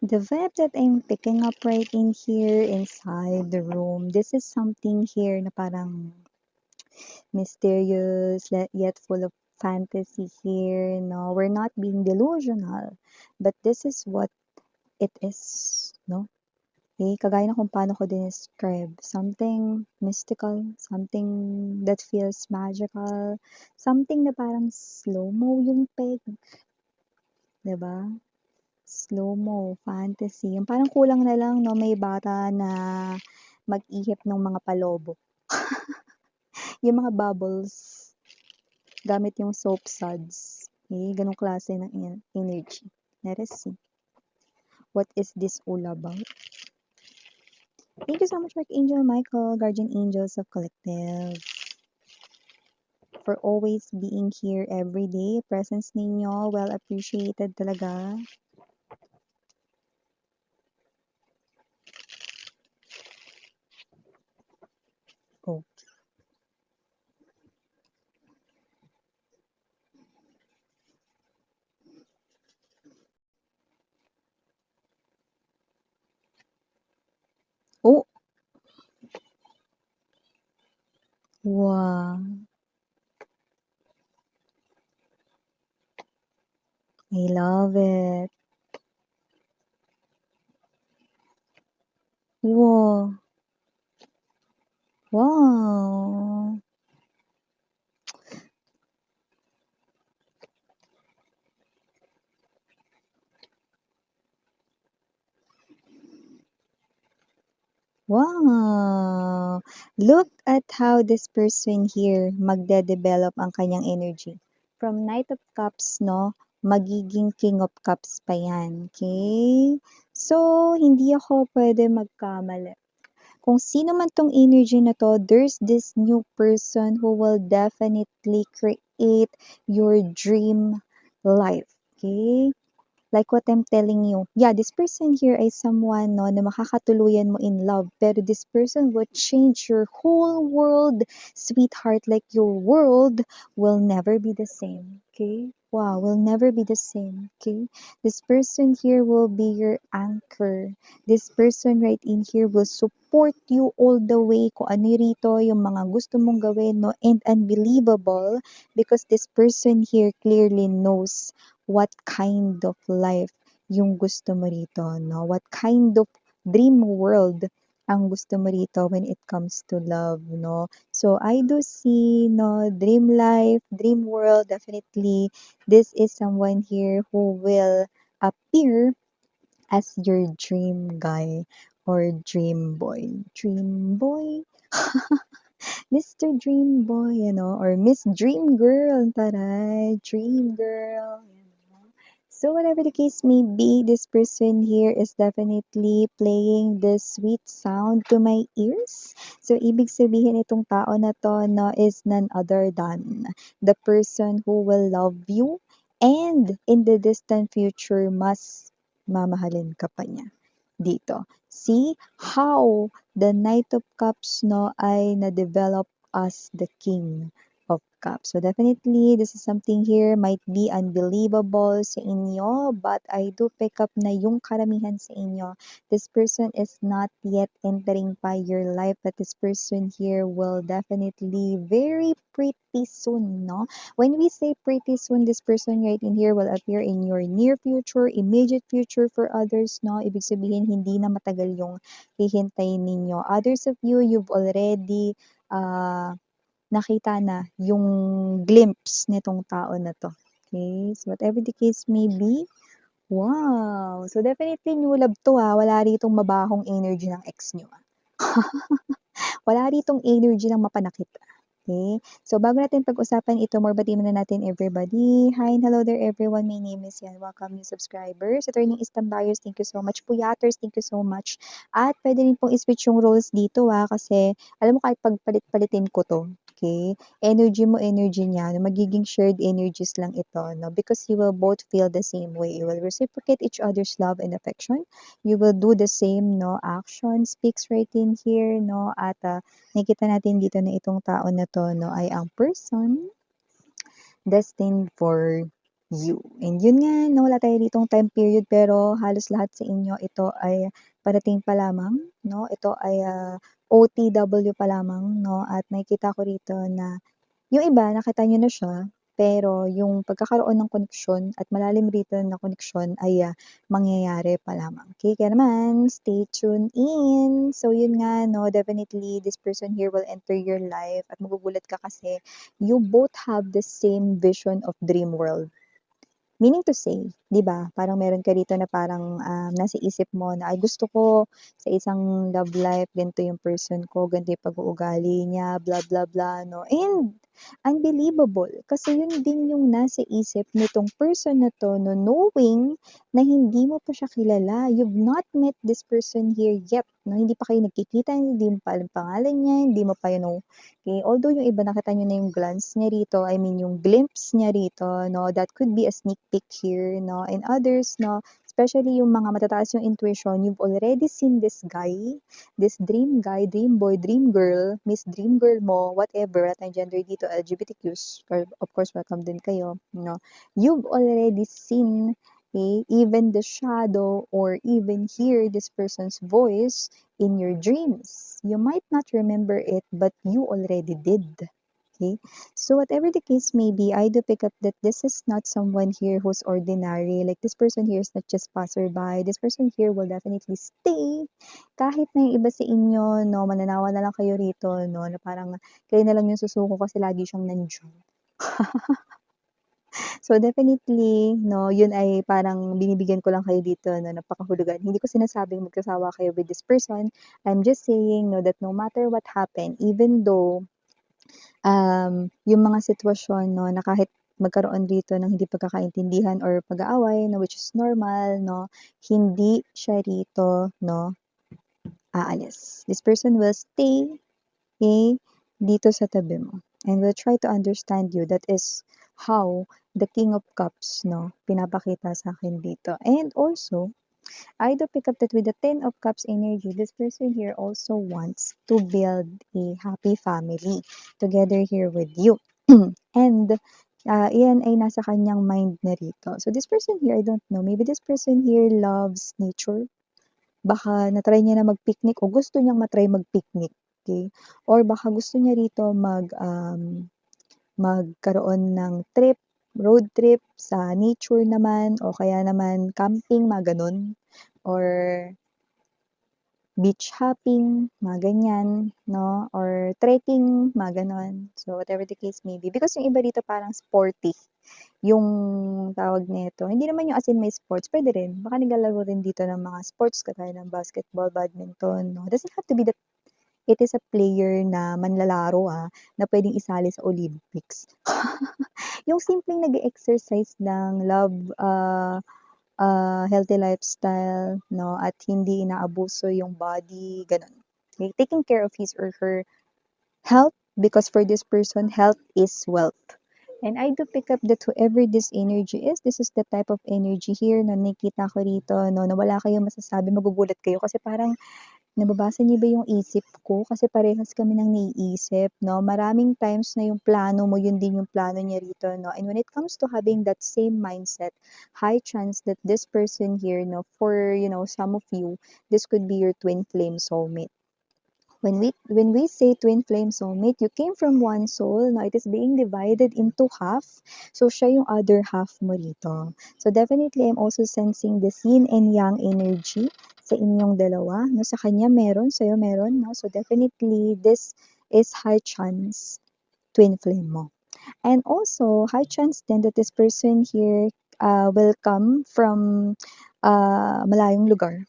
The vibe that I'm picking up right in here inside the room, this is something here na parang mysterious yet full of fantasy here. No, we're not being delusional, but this is what it is. No, kagaya na kung paano ko describe something mystical, something that feels magical, something na parang slow-mo yung peg, 'di ba? Slow-mo, fantasy, yung parang kulang na lang 'no, may bata na mag-ihip ng mga palobok. Yung mga bubbles gamit yung soap suds, gano'ng klase ng energy. Let us see, what is this all about? Thank you so much, Archangel Michael, Guardian Angels of Collective, for always being here every day. Presence ninyo, well appreciated talaga. Oh. Oh! Wow! I love it. Wow! Wow! Wow! Look at how this person here magde-develop ang kanyang energy. From Knight of Cups, no, magiging King of Cups pa yan. Okay? So, hindi ako pwede magkamali. Kung sino man tong energy na to, there's this new person who will definitely create your dream life. Okay? Like what I'm telling you. Yeah, this person here is someone no, na makakatuluyan mo in love. Pero this person will change your whole world, sweetheart. Like your world will never be the same. Okay? Wow, will never be the same. Okay? This person here will be your anchor. This person right in here will support you all the way kung ano rito yung mga gusto mong gawin, no? And unbelievable because this person here clearly knows what kind of life yung gusto mo rito, no? What kind of dream world ang gusto mo rito when it comes to love, no? So I do see, no, dream life, dream world, definitely. This is someone here who will appear as your dream guy or dream boy. Dream boy? Mr. Dream Boy, or Miss Dream Girl, taray, Dream Girl. So whatever the case may be, this person here is definitely playing this sweet sound to my ears. So ibig sabihin itong tao na to no, is none other than the person who will love you and in the distant future mas mamahalin ka pa niya dito. See how the Knight of Cups no ay na-develop as the King of Cups. So definitely, this is something here might be unbelievable sa inyo, but I do pick up na yung karamihan sa inyo. This person is not yet entering pa your life, but this person here will definitely very pretty soon, no? When we say pretty soon, this person right in here will appear in your near future, immediate future for others, no? Ibig sabihin, hindi na matagal yung hihintayin ninyo. Others of you, you've already nakita na yung glimpse nitong tao na to. Okay? So, whatever the case may be, wow! So, definitely new love to Wala ritong mabahong energy ng ex nyo. Wala ritong energy ng mapanakit. Okay? So, bago natin pag-usapan ito, more batiin na natin everybody. Hi and hello there everyone. My name is Yan. Welcome new subscribers. Returning Istambuyers, thank you so much. Puyaters, thank you so much. At pwede rin pong i-switch yung roles dito kasi alam mo kahit pagpalit-palitin ko to, okay? Energy mo, energy niya. No? Magiging shared energies lang ito. No? Because you will both feel the same way. You will reciprocate each other's love and affection. You will do the same, no? Action speaks right in here, no? At nakikita natin dito na itong tao na to, no, ay ang person destined for you. And yun nga 'no, wala tayo ditong time period pero halos lahat sa inyo ito ay parating pa lamang 'no, ito ay, OTW pa lamang 'no, at nakikita ko rito na yung iba nakita niyo na siya, pero yung pagkakaroon ng koneksyon at malalim rito na koneksyon ay, mangyayari pa lamang. Okey, kaya naman stay tuned in. So yun nga 'no, definitely this person here will enter your life at magugulat ka kasi you both have the same vision of dream world. Meaning to say, 'di ba, parang meron ka rito na parang, nasa isip mo na, "Ay gusto ko sa isang love life ganito yung person ko, ganito yung pag-uugali niya, blah, blah, blah," 'no? And unbelievable kasi yun din yung nasa isip nitong person na 'to 'no, knowing na hindi mo pa siya kilala. You've not met this person here yet 'no, hindi pa kayo nagkikita, hindi mo pa alam pangalan niya, hindi mo pa okay, although yung iba nakita niyo na yung glance niya rito, I mean yung glimpse niya rito 'no, that could be a sneak peek here 'no, and others 'no, especially yung mga matataas yung intuition, you've already seen this guy, dream boy, dream girl, Miss Dream Girl mo, whatever, at ang gender dito LGBTQs, or of course welcome din kayo 'no. You've already seen, even the shadow or even hear this person's voice in your dreams. You might not remember it, but you already did. Okay? So whatever the case may be, I do pick up that this is not someone here who's ordinary. Like this person here is not just passerby. This person here will definitely stay. Kahit na yung iba sa inyo, no, mananawa na lang kayo rito, no, na parang kayo na lang yung susuko kasi lagi siyang nandiyan. So definitely 'no, yun ay parang binibigyan ko lang kayo dito no, ng pakahulugan. Hindi ko sinasabing magkasawa kayo with this person. I'm just saying 'no, that no matter what happened, even though, yung mga sitwasyon 'no, na kahit magkaroon dito ng hindi pagkakaintindihan or pag-aaway 'no, which is normal 'no, hindi siya rito 'no, aalis. This person will stay, dito sa tabi mo and will try to understand you. That is how the King of Cups 'no, pinapakita sa'kin dito. And also, I do pick up that with the Ten of Cups energy, this person here also wants to build a happy family together here with you. And, iyan ay nasa kanyang mind na rito. So this person here, I don't know, maybe this person here loves nature. Baka na-try niya na mag-picnic o gusto niyang ma-try mag-picnic, okey? Or baka gusto niya rito magkaroon ng trip, road trip sa nature naman o kaya naman camping, mga gano'n. Or beach hopping, mga ganyan, 'no? Or trekking, mga gano'n. So, whatever the case may be. Because yung iba dito parang sporty yung tawag nito. Hindi naman yung as in may sports, puwede rin. Baka naglalaro rin dito ng mga sports kagaya ng basketball, badminton, 'no? Doesn't have to be that it is a player na manlalaro, na puwedeng isali sa Olympics. Yung simpleng nag-e-exercise lang, love, healthy lifestyle 'no, at hindi inaabuso yung body, gano'n. Okay, taking care of his or her health, because for this person, health is wealth. And I do pick up that whoever this energy is, this is the type of energy here na nakikita ko rito 'no, na wala kayong masasabi, magugulat kayo kasi parang nababasa niyo ba yung isip ko? Kasi parehas kami ng naiisip 'no. Maraming times na yung plano mo, yun din yung plano niya rito 'no. And when it comes to having that same mindset, high chance that this person here 'no, for some of you, this could be your twin flame soulmate. When we say twin flame soulmate, you came from one soul, no, it is being divided into half. So siya yung other half mo rito. So definitely I'm also sensing this yin and yang energy sa inyong dalawa. No, sa kanya meron, sa'yo meron, no. So definitely this is high chance twin flame mo. And also high chance din that this person here will come from malayong lugar.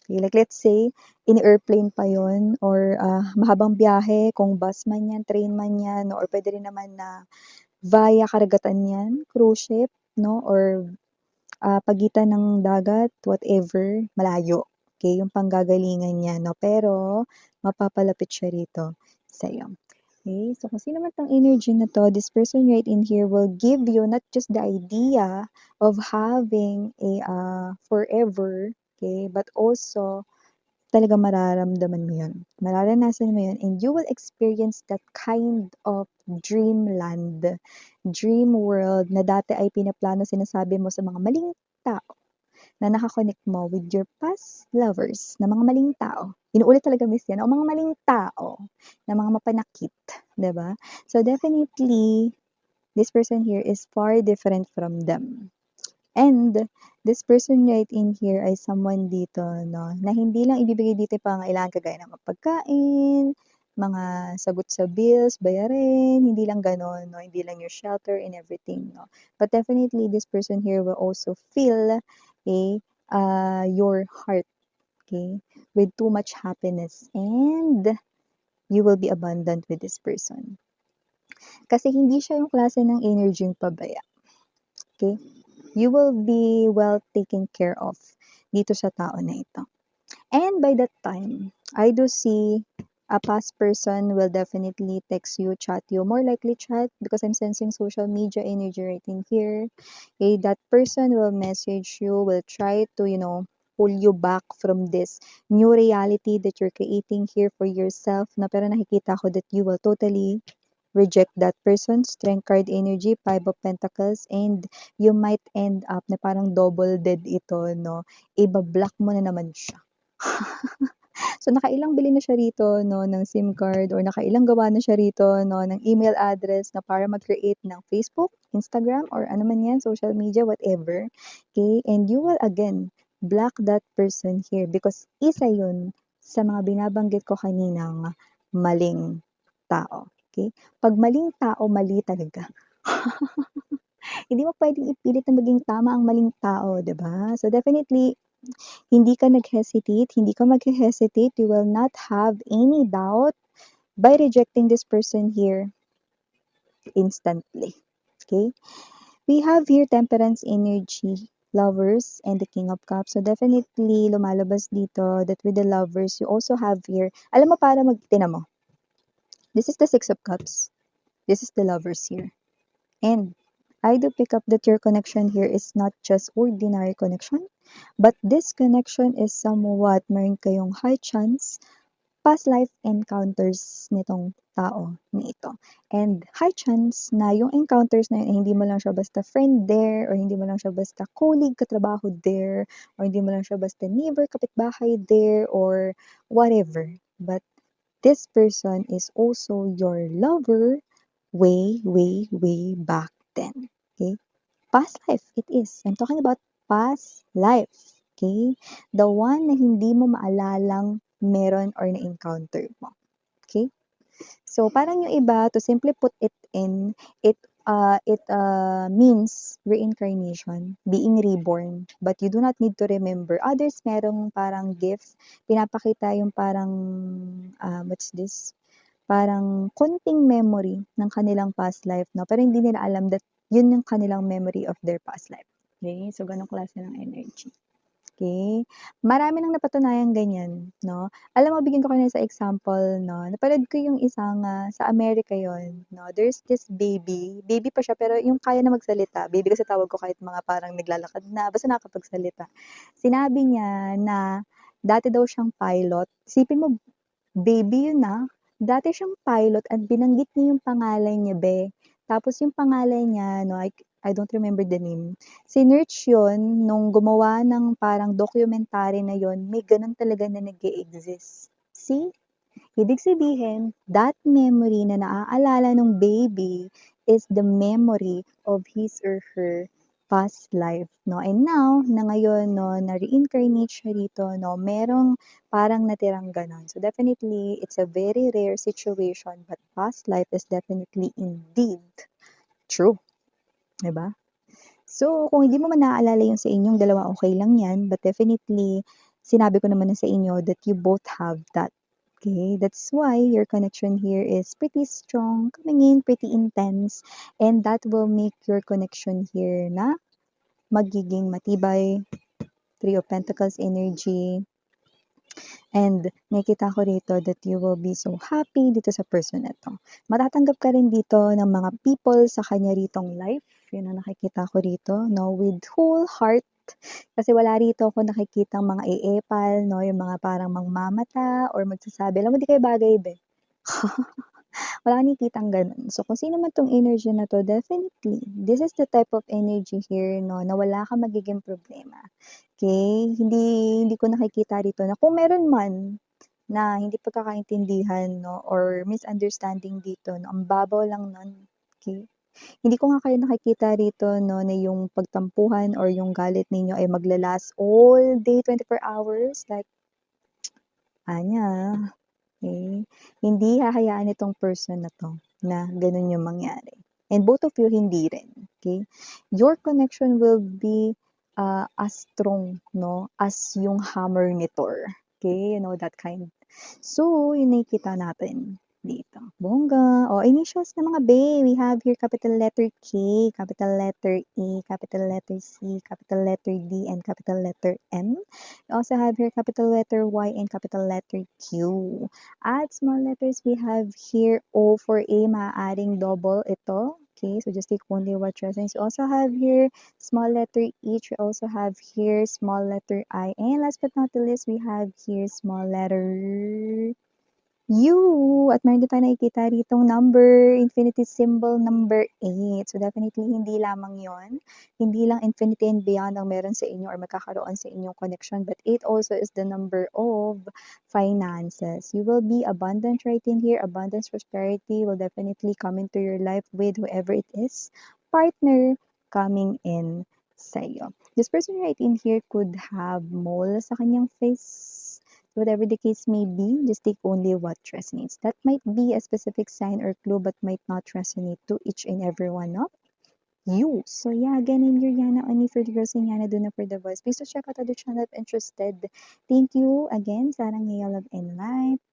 Okay, like let's say, in airplane pa yon or mahabang biyahe, kung bus man yan, train man yan, or pwede rin naman na via karagatan yan, cruise ship, no? Or pagitan ng dagat, whatever, malayo. Okay, yung panggagalingan niya, no? Pero, mapapalapit siya rito sa'yo. Okay, so kung sino man tong energy na to, this person right in here will give you not just the idea of having a forever, okay, but also talagang mararamdaman mo yun. Mararanasan mo yun and you will experience that kind of dreamland, dream world na dati ay pinaplano sinasabi mo sa mga maling tao na nakakonect mo with your past lovers na mga maling tao. Inuulit talaga miss yan, o mga maling tao na mga mapanakit, 'di ba? So definitely, this person here is far different from them. And this person right in here ay someone dito, no, na hindi lang ibibigay dito yung pangangailangan kagaya ng pagkain, mga sagot sa bills, bayarin, hindi lang gano'n, no, hindi lang your shelter and everything, no. But definitely, this person here will also feel your heart, okay, with too much happiness and you will be abundant with this person. Kasi hindi siya yung klase ng energy yung pabaya, okay? You will be well taken care of dito sa tao na ito. And by that time, I do see a past person will definitely text you, chat you, more likely chat because I'm sensing social media energy right in here. Okay, that person will message you, will try to, pull you back from this new reality that you're creating here for yourself. Na pero nakikita ko that you will totally reject that person. Strength card energy, Five of Pentacles, and you might end up na parang double dead ito, no? Iba-block mo na naman siya. So, nakailang bili na siya rito, no, ng SIM card or nakailang gawa na siya rito, no, ng email address na para mag-create ng Facebook, Instagram, or ano man yan, social media, whatever. Okay? And you will again block that person here because isa yun sa mga binabanggit ko kaninang maling tao. Okay? Pag maling tao, mali talaga. Hindi mo pwedeng ipilit na maging tama ang maling tao, 'di ba? So definitely, hindi ka nag-hesitate, hindi ka mag-hesitate, you will not have any doubt by rejecting this person here instantly. Okay? We have here temperance energy, lovers, and the king of cups. So definitely, lumalabas dito that with the lovers, you also have here, alam mo para magtina mo, this is the six of cups, this is the lovers here. And I do pick up that your connection here is not just ordinary connection, but this connection is somewhat meron kayong high chance past life encounters nitong tao na ito. And high chance na yung encounters na yun, hindi mo lang siya basta friend there, or hindi mo lang siya basta colleague, katrabaho there, or hindi mo lang siya basta neighbor, kapitbahay there, or whatever. But this person is also your lover way, way, way back then. Okay? Past life, it is. I'm talking about past life. Okay? The one na hindi mo maalalang meron or na-encounter mo. Okay? So, parang yung iba, to simply put it in, it means reincarnation, being reborn. But you do not need to remember. Others, merong parang gift. Pinapakita yung parang, what's this? Parang konting memory ng kanilang past life, no? Pero hindi nila alam that yun yung kanilang memory of their past life. Okay? So, ganong klase ng energy. Okay? Marami nang napatunayang ganyan, no? Alam mo, bigyan ko kayo sa example, no? Napanood ko yung isang, sa Amerika yon, no? There's this baby pa siya, pero yung kaya na magsalita. Baby kasi tawag ko kahit mga parang naglalakad na, basta nakakapagsalita. Sinabi niya na dati daw siyang pilot. Isipin mo, baby yun dati siyang pilot at binanggit niya yung pangalan niya, be. Tapos yung pangalan niya, no, I don't remember the name. Sinearch yun nung gumawa ng parang documentary na yun, may ganun talaga na nag-e-exist. See? Ibig sabihin, that memory na naaalala ng baby is the memory of his or her past life, no? And now, na ngayon, no, na-reincarnate siya dito, no, merong parang natirang ganon. So definitely, it's a very rare situation, but past life is definitely indeed true. Diba? So, kung hindi mo man naaalala yung sa inyong dalawa, okay lang yan. But definitely, sinabi ko naman na sa inyo that you both have that. Okay? That's why your connection here is pretty strong, coming in pretty intense, and that will make your connection here na magiging matibay. Three of Pentacles energy. And nakita ko rito that you will be so happy dito sa person na to. Matatanggap ka rin dito ng mga people sa kanya ritong life. Yun ang nakikita ko rito, no? With whole heart, Kasi wala rito ako nakikitang mga e-epal 'no, yung mga parang mangmamata or magsasabi, "Alam mo di kayo bagay be." Wala akong nakikitang gano'n. So, kung sino man 'tong energy na 'to, definitely, this is the type of energy here 'no, na wala kang magiging problema, okey? Hindi ko nakikita rito na kung meron man na hindi pagkakaintindihan 'no, or misunderstanding dito 'no, ang babaw lang nun, okey? Hindi ko nga kayo nakikita rito 'no, na yung pagtampuhan or yung galit ninyo ay magla-last all day, 24 hours, like, Anya, okey? Hindi hahayaan nitong person na 'to na gano'n yung mangyari. And both of you hindi rin, okey? Your connection will be, as strong 'no, as yung hammer ni Thor, okey? You know that kind. So, yung nakikita natin dito, bongga. Oh, initials ng mga be, we have here capital letter K, capital letter E, capital letter C, capital letter D, and capital letter M. We also have here capital letter Y and capital letter Q. At small letters, we have here O for A, maaaring double ito. Okay, so just take only what resonates. We also have here small letter H. We also have here small letter I. And last but not the least, we have here small letter U. At meron din tayong nakikita ritong number, infinity symbol number 8. So definitely hindi lamang yon, hindi lang infinity and beyond ang meron sa inyo or magkakaroon sa inyong connection, but 8 also is the number of finances. You will be abundant right in here. Abundance, prosperity will definitely come into your life with whoever it is. Partner coming in sa'yo. This person right in here could have mole sa kanyang face. Whatever the case may be, just take only what resonates. That might be a specific sign or clue, but might not resonate to each and every one of you. So yeah, again, in your Yana, only for the girls in Yana, do not for the voice. Please to check out other channel if interested. Thank you again, Sarang Ngayal of and Light.